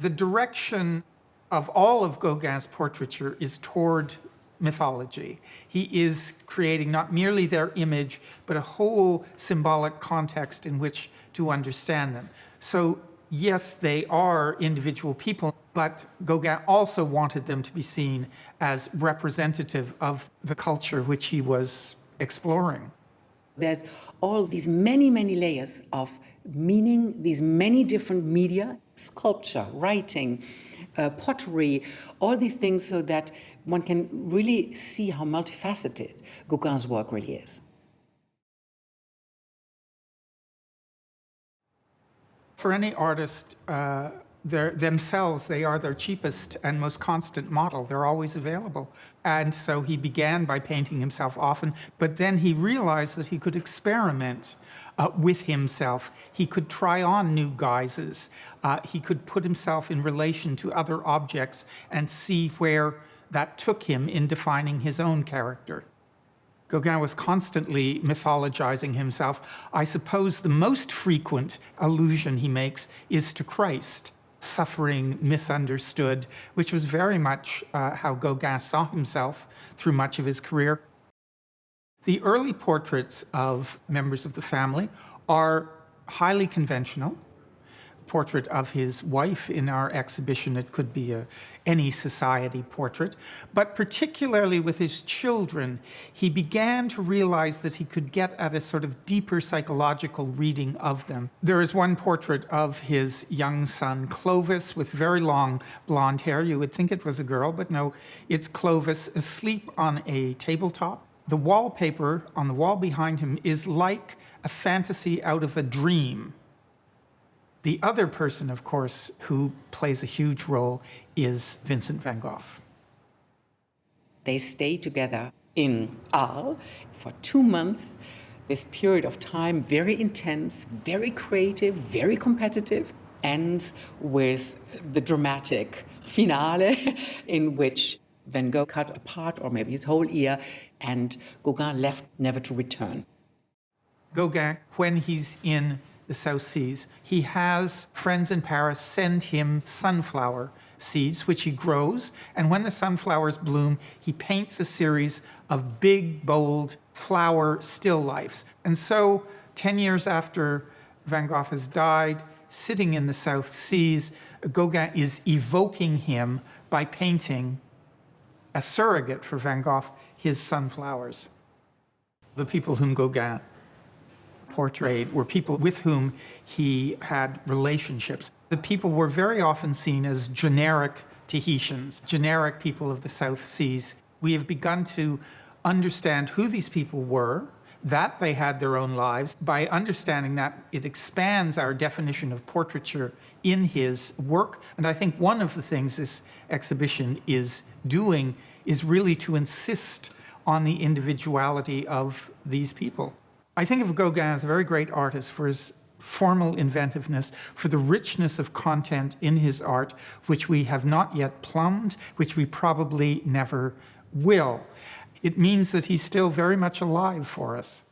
The direction of all of Gauguin's portraiture is toward mythology. He is creating not merely their image, but a whole symbolic context in which to understand them. So yes, they are individual people, but Gauguin also wanted them to be seen as representative of the culture which he was exploring. There's all these many, many layers of meaning, these many different media, sculpture, writing, pottery, all these things, so that one can really see how multifaceted Gauguin's work really is. For any artist, themselves, they are their cheapest and most constant model. They're always available. And so he began by painting himself often, but then he realized that he could experiment with himself. He could try on new guises. He could put himself in relation to other objects and see where that took him in defining his own character. Gauguin was constantly mythologizing himself. I suppose the most frequent allusion he makes is to Christ, suffering, misunderstood, which was very much how Gauguin saw himself through much of his career. The early portraits of members of the family are highly conventional. Portrait of his wife in our exhibition, it could be any society portrait, but particularly with his children, he began to realize that he could get at a sort of deeper psychological reading of them. There is one portrait of his young son, Clovis, with very long blonde hair. You would think it was a girl, but no, it's Clovis asleep on a tabletop. The wallpaper on the wall behind him is like a fantasy out of a dream. The other person, of course, who plays a huge role is Vincent Van Gogh. They stay together in Arles for 2 months. This period of time, very intense, very creative, very competitive, ends with the dramatic finale in which Van Gogh cut a part, or maybe his whole ear, and Gauguin left never to return. Gauguin, when he's in the South Seas, he has friends in Paris send him sunflower seeds, which he grows, and when the sunflowers bloom, he paints a series of big, bold flower still lifes. And so, 10 years after Van Gogh has died, sitting in the South Seas, Gauguin is evoking him by painting a surrogate for Van Gogh, his sunflowers. The people whom Gauguin portrayed were people with whom he had relationships. The people were very often seen as generic Tahitians, generic people of the South Seas. We have begun to understand who these people were, that they had their own lives. By understanding that, it expands our definition of portraiture in his work. And I think one of the things this exhibition is doing is really to insist on the individuality of these people. I think of Gauguin as a very great artist for his formal inventiveness, for the richness of content in his art, which we have not yet plumbed, which we probably never will. It means that he's still very much alive for us.